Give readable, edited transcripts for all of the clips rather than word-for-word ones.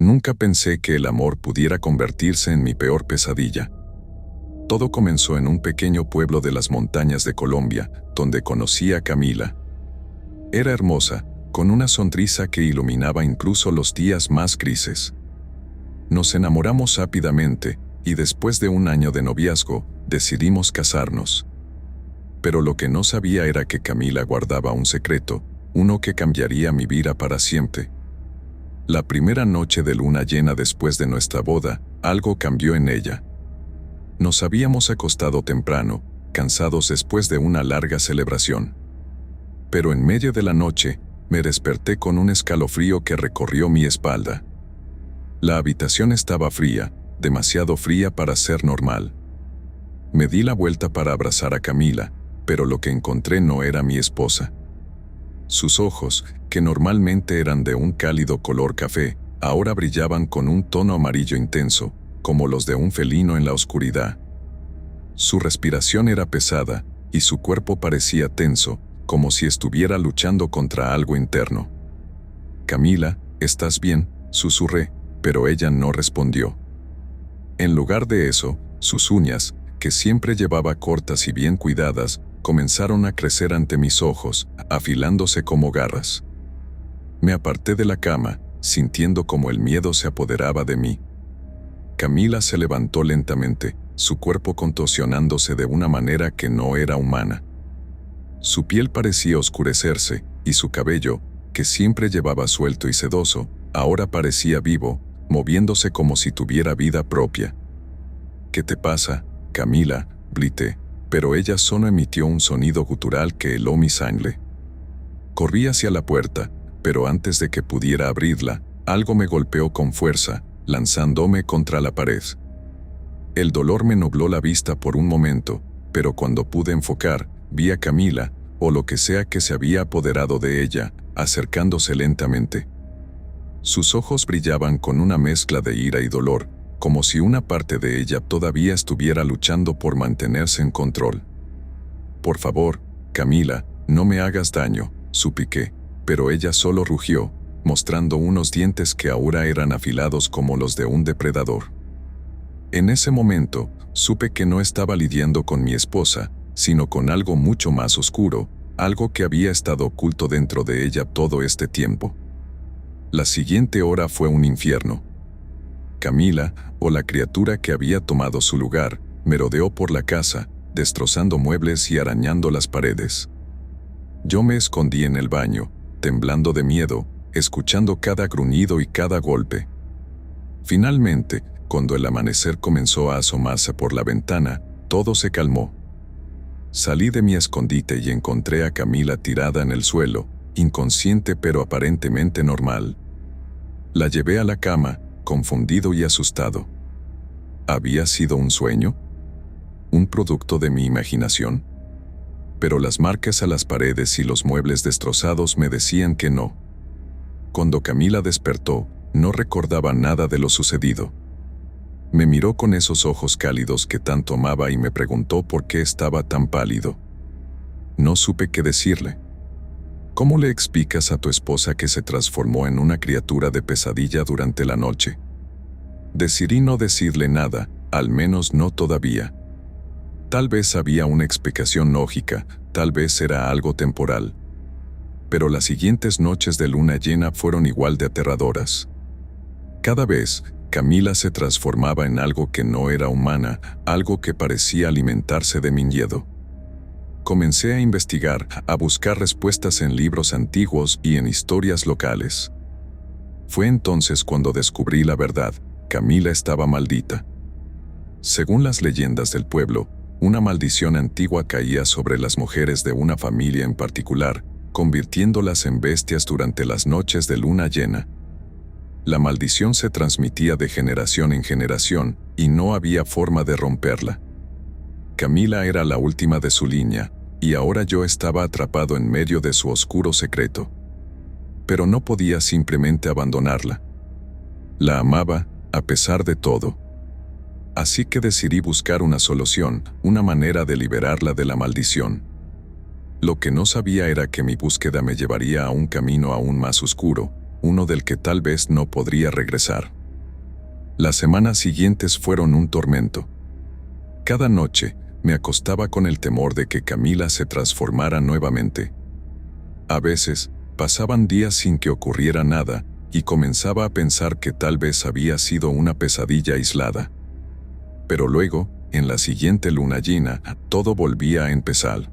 Nunca pensé que el amor pudiera convertirse en mi peor pesadilla. Todo comenzó en un pequeño pueblo de las montañas de Colombia, donde conocí a Camila. Era hermosa, con una sonrisa que iluminaba incluso los días más grises. Nos enamoramos rápidamente, y después de un año de noviazgo, decidimos casarnos. Pero lo que no sabía era que Camila guardaba un secreto, uno que cambiaría mi vida para siempre. La primera noche de luna llena después de nuestra boda, algo cambió en ella. Nos habíamos acostado temprano, cansados después de una larga celebración. Pero en medio de la noche, me desperté con un escalofrío que recorrió mi espalda. La habitación estaba fría, demasiado fría para ser normal. Me di la vuelta para abrazar a Camila, pero lo que encontré no era mi esposa. Sus ojos, que normalmente eran de un cálido color café, ahora brillaban con un tono amarillo intenso, como los de un felino en la oscuridad. Su respiración era pesada, y su cuerpo parecía tenso, como si estuviera luchando contra algo interno. «Camila, ¿estás bien?», susurré, pero ella no respondió. En lugar de eso, sus uñas, que siempre llevaba cortas y bien cuidadas, comenzaron a crecer ante mis ojos, afilándose como garras. Me aparté de la cama, sintiendo como el miedo se apoderaba de mí. Camila se levantó lentamente, su cuerpo contorsionándose de una manera que no era humana. Su piel parecía oscurecerse, y su cabello, que siempre llevaba suelto y sedoso, ahora parecía vivo, moviéndose como si tuviera vida propia. «¿Qué te pasa, Camila?», grité, pero ella solo emitió un sonido gutural que heló mi sangre. Corrí hacia la puerta, pero antes de que pudiera abrirla, algo me golpeó con fuerza, lanzándome contra la pared. El dolor me nubló la vista por un momento, pero cuando pude enfocar, vi a Camila, o lo que sea que se había apoderado de ella, acercándose lentamente. Sus ojos brillaban con una mezcla de ira y dolor, como si una parte de ella todavía estuviera luchando por mantenerse en control. «Por favor, Camila, no me hagas daño», supliqué, pero ella solo rugió, mostrando unos dientes que ahora eran afilados como los de un depredador. En ese momento, supe que no estaba lidiando con mi esposa, sino con algo mucho más oscuro, algo que había estado oculto dentro de ella todo este tiempo. La siguiente hora fue un infierno. Camila, o la criatura que había tomado su lugar, merodeó por la casa, destrozando muebles y arañando las paredes. Yo me escondí en el baño, temblando de miedo, escuchando cada gruñido y cada golpe. Finalmente, cuando el amanecer comenzó a asomarse por la ventana, todo se calmó. Salí de mi escondite y encontré a Camila tirada en el suelo, inconsciente pero aparentemente normal. La llevé a la cama, confundido y asustado. ¿Había sido un sueño? ¿Un producto de mi imaginación? Pero las marcas a las paredes y los muebles destrozados me decían que no. Cuando Camila despertó, no recordaba nada de lo sucedido. Me miró con esos ojos cálidos que tanto amaba y me preguntó por qué estaba tan pálido. No supe qué decirle. ¿Cómo le explicas a tu esposa que se transformó en una criatura de pesadilla durante la noche? Decidí no decirle nada, al menos no todavía. Tal vez había una explicación lógica, tal vez era algo temporal. Pero las siguientes noches de luna llena fueron igual de aterradoras. Cada vez, Camila se transformaba en algo que no era humana, algo que parecía alimentarse de mi miedo. Comencé a investigar, a buscar respuestas en libros antiguos y en historias locales. Fue entonces cuando descubrí la verdad: Camila estaba maldita. Según las leyendas del pueblo, una maldición antigua caía sobre las mujeres de una familia en particular, convirtiéndolas en bestias durante las noches de luna llena. La maldición se transmitía de generación en generación, y no había forma de romperla. Camila era la última de su línea, y ahora yo estaba atrapado en medio de su oscuro secreto. Pero no podía simplemente abandonarla. La amaba, a pesar de todo. Así que decidí buscar una solución, una manera de liberarla de la maldición. Lo que no sabía era que mi búsqueda me llevaría a un camino aún más oscuro, uno del que tal vez no podría regresar. Las semanas siguientes fueron un tormento. Cada noche me acostaba con el temor de que Camila se transformara nuevamente. A veces, pasaban días sin que ocurriera nada, y comenzaba a pensar que tal vez había sido una pesadilla aislada. Pero luego, en la siguiente luna llena, todo volvía a empezar.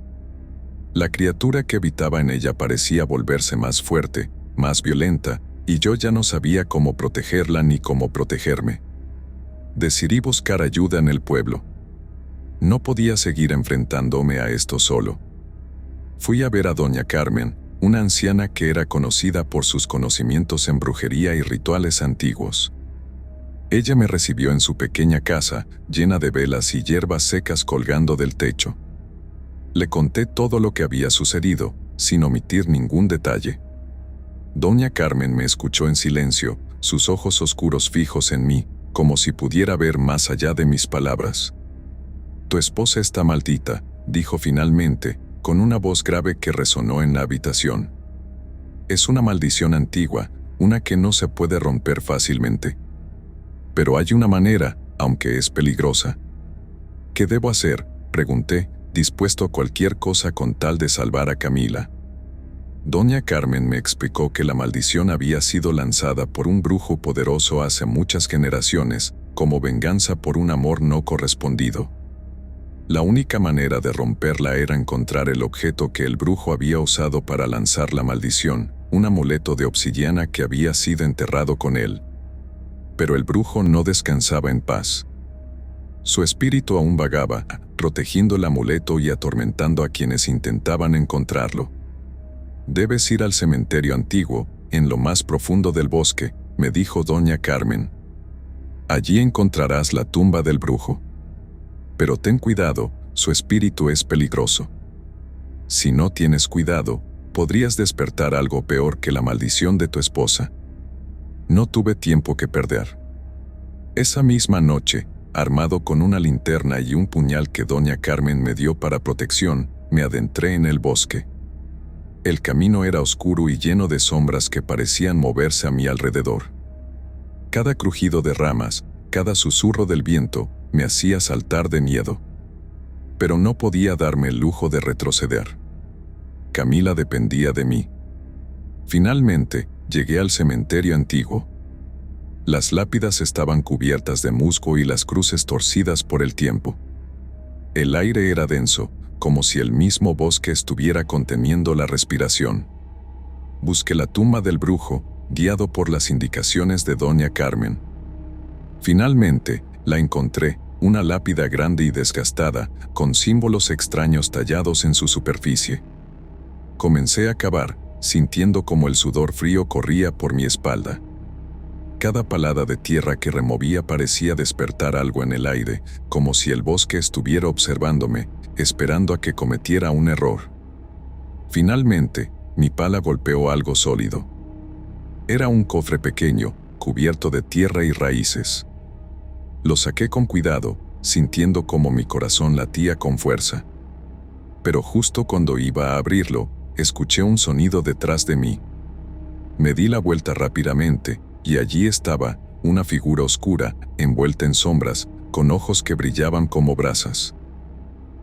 La criatura que habitaba en ella parecía volverse más fuerte, más violenta, y yo ya no sabía cómo protegerla ni cómo protegerme. Decidí buscar ayuda en el pueblo. No podía seguir enfrentándome a esto solo. Fui a ver a doña Carmen, una anciana que era conocida por sus conocimientos en brujería y rituales antiguos. Ella me recibió en su pequeña casa, llena de velas y hierbas secas colgando del techo. Le conté todo lo que había sucedido, sin omitir ningún detalle. Doña Carmen me escuchó en silencio, sus ojos oscuros fijos en mí, como si pudiera ver más allá de mis palabras. «Tu esposa está maldita», dijo finalmente, con una voz grave que resonó en la habitación. «Es una maldición antigua, una que no se puede romper fácilmente. Pero hay una manera, aunque es peligrosa». «¿Qué debo hacer?», pregunté, dispuesto a cualquier cosa con tal de salvar a Camila. Doña Carmen me explicó que la maldición había sido lanzada por un brujo poderoso hace muchas generaciones, como venganza por un amor no correspondido. La única manera de romperla era encontrar el objeto que el brujo había usado para lanzar la maldición, un amuleto de obsidiana que había sido enterrado con él. Pero el brujo no descansaba en paz. Su espíritu aún vagaba, protegiendo el amuleto y atormentando a quienes intentaban encontrarlo. «Debes ir al cementerio antiguo, en lo más profundo del bosque», me dijo doña Carmen. «Allí encontrarás la tumba del brujo. Pero ten cuidado, su espíritu es peligroso. Si no tienes cuidado, podrías despertar algo peor que la maldición de tu esposa». No tuve tiempo que perder. Esa misma noche, armado con una linterna y un puñal que doña Carmen me dio para protección, me adentré en el bosque. El camino era oscuro y lleno de sombras que parecían moverse a mi alrededor. Cada crujido de ramas, cada susurro del viento, me hacía saltar de miedo. Pero no podía darme el lujo de retroceder. Camila dependía de mí. Finalmente, llegué al cementerio antiguo. Las lápidas estaban cubiertas de musgo y las cruces torcidas por el tiempo. El aire era denso, como si el mismo bosque estuviera conteniendo la respiración. Busqué la tumba del brujo, guiado por las indicaciones de doña Carmen. Finalmente, la encontré, una lápida grande y desgastada, con símbolos extraños tallados en su superficie. Comencé a cavar, sintiendo como el sudor frío corría por mi espalda. Cada palada de tierra que removía parecía despertar algo en el aire, como si el bosque estuviera observándome, esperando a que cometiera un error. Finalmente, mi pala golpeó algo sólido. Era un cofre pequeño, cubierto de tierra y raíces. Lo saqué con cuidado, sintiendo como mi corazón latía con fuerza. Pero justo cuando iba a abrirlo, escuché un sonido detrás de mí. Me di la vuelta rápidamente, y allí estaba, una figura oscura, envuelta en sombras, con ojos que brillaban como brasas.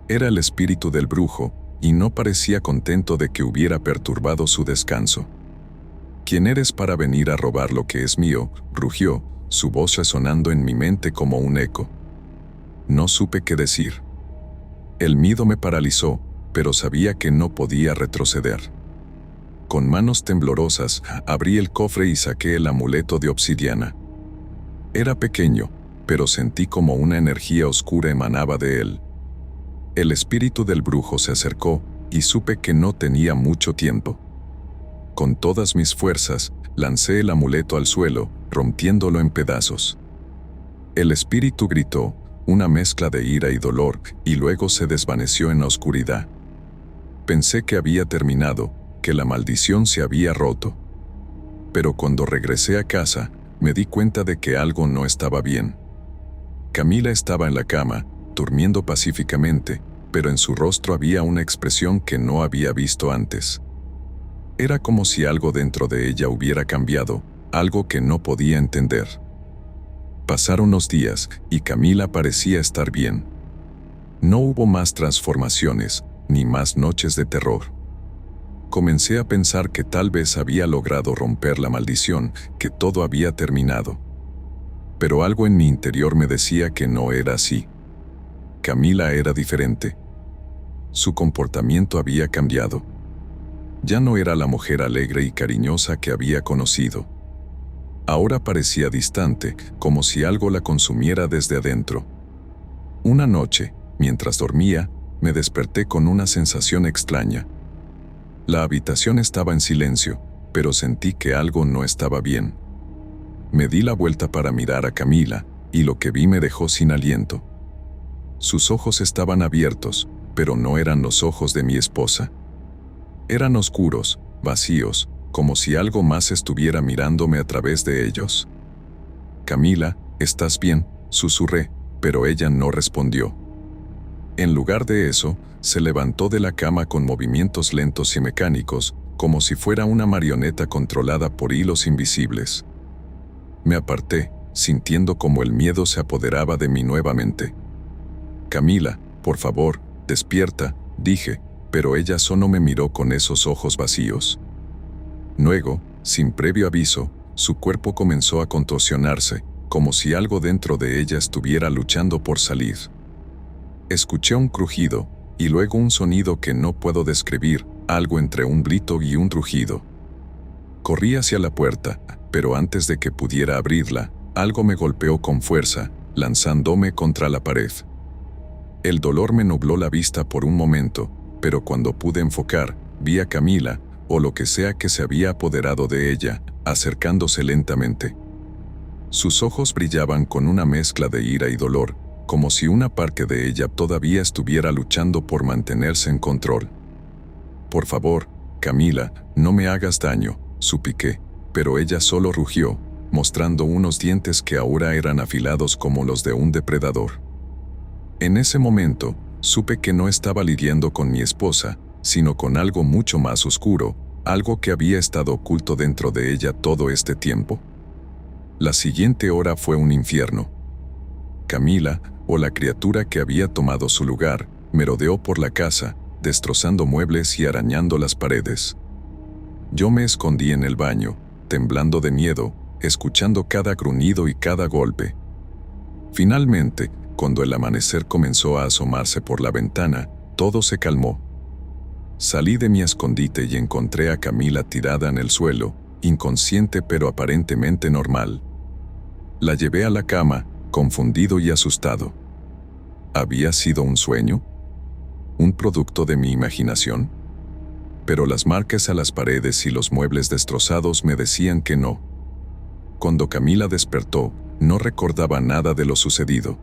Era el espíritu del brujo, y no parecía contento de que hubiera perturbado su descanso. «¿Quién eres para venir a robar lo que es mío?», rugió, su voz resonando en mi mente como un eco. No supe qué decir. El miedo me paralizó, pero sabía que no podía retroceder. Con manos temblorosas, abrí el cofre y saqué el amuleto de obsidiana. Era pequeño, pero sentí como una energía oscura emanaba de él. El espíritu del brujo se acercó, y supe que no tenía mucho tiempo. Con todas mis fuerzas, lancé el amuleto al suelo, rompiéndolo en pedazos. El espíritu gritó, una mezcla de ira y dolor, y luego se desvaneció en la oscuridad. Pensé que había terminado, que la maldición se había roto. Pero cuando regresé a casa, me di cuenta de que algo no estaba bien. Camila estaba en la cama, durmiendo pacíficamente, pero en su rostro había una expresión que no había visto antes. Era como si algo dentro de ella hubiera cambiado, algo que no podía entender. Pasaron los días y Camila parecía estar bien. No hubo más transformaciones, ni más noches de terror. Comencé a pensar que tal vez había logrado romper la maldición, que todo había terminado. Pero algo en mi interior me decía que no era así. Camila era diferente. Su comportamiento había cambiado. Ya no era la mujer alegre y cariñosa que había conocido. Ahora parecía distante, como si algo la consumiera desde adentro. Una noche, mientras dormía, me desperté con una sensación extraña. La habitación estaba en silencio, pero sentí que algo no estaba bien. Me di la vuelta para mirar a Camila, y lo que vi me dejó sin aliento. Sus ojos estaban abiertos, pero no eran los ojos de mi esposa. Eran oscuros, vacíos, como si algo más estuviera mirándome a través de ellos. «Camila, ¿estás bien?», susurré, pero ella no respondió. En lugar de eso, se levantó de la cama con movimientos lentos y mecánicos, como si fuera una marioneta controlada por hilos invisibles. Me aparté, sintiendo como el miedo se apoderaba de mí nuevamente. «Camila, por favor, despierta», dije, pero ella solo me miró con esos ojos vacíos. Luego, sin previo aviso, su cuerpo comenzó a contorsionarse, como si algo dentro de ella estuviera luchando por salir. Escuché un crujido, y luego un sonido que no puedo describir, algo entre un grito y un rugido. Corrí hacia la puerta, pero antes de que pudiera abrirla, algo me golpeó con fuerza, lanzándome contra la pared. El dolor me nubló la vista por un momento, pero cuando pude enfocar, vi a Camila, o lo que sea que se había apoderado de ella, acercándose lentamente. Sus ojos brillaban con una mezcla de ira y dolor, como si una parte de ella todavía estuviera luchando por mantenerse en control. «Por favor, Camila, no me hagas daño», supliqué, pero ella solo rugió, mostrando unos dientes que ahora eran afilados como los de un depredador. En ese momento, supe que no estaba lidiando con mi esposa, sino con algo mucho más oscuro, algo que había estado oculto dentro de ella todo este tiempo. La siguiente hora fue un infierno. Camila, o la criatura que había tomado su lugar, merodeó por la casa, destrozando muebles y arañando las paredes. Yo me escondí en el baño, temblando de miedo, escuchando cada gruñido y cada golpe. Finalmente, cuando el amanecer comenzó a asomarse por la ventana, todo se calmó. Salí de mi escondite y encontré a Camila tirada en el suelo, inconsciente pero aparentemente normal. La llevé a la cama, confundido y asustado. ¿Había sido un sueño? ¿Un producto de mi imaginación? Pero las marcas a las paredes y los muebles destrozados me decían que no. Cuando Camila despertó, no recordaba nada de lo sucedido.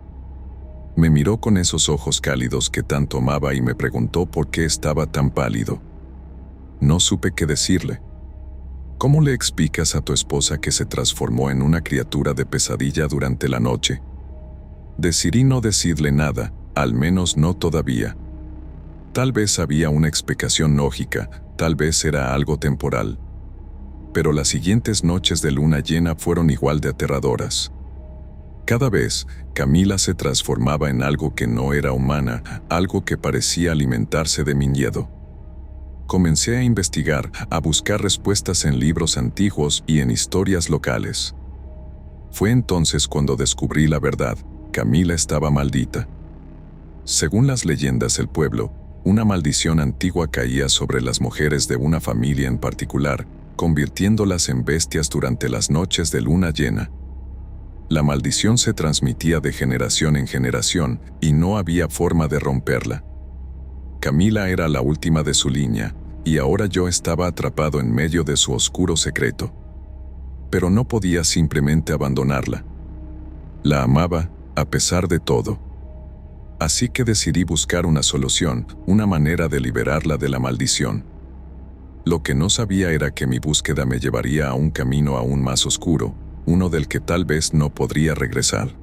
Me miró con esos ojos cálidos que tanto amaba y me preguntó por qué estaba tan pálido. No supe qué decirle. ¿Cómo le explicas a tu esposa que se transformó en una criatura de pesadilla durante la noche? Decidí no decirle nada, al menos no todavía. Tal vez había una explicación lógica, tal vez era algo temporal. Pero las siguientes noches de luna llena fueron igual de aterradoras. Cada vez, Camila se transformaba en algo que no era humana, algo que parecía alimentarse de mi miedo. Comencé a investigar, a buscar respuestas en libros antiguos y en historias locales. Fue entonces cuando descubrí la verdad: Camila estaba maldita. Según las leyendas del pueblo, una maldición antigua caía sobre las mujeres de una familia en particular, convirtiéndolas en bestias durante las noches de luna llena. La maldición se transmitía de generación en generación y no había forma de romperla. Camila era la última de su línea, y ahora yo estaba atrapado en medio de su oscuro secreto. Pero no podía simplemente abandonarla. La amaba, a pesar de todo. Así que decidí buscar una solución, una manera de liberarla de la maldición. Lo que no sabía era que mi búsqueda me llevaría a un camino aún más oscuro, uno del que tal vez no podría regresar.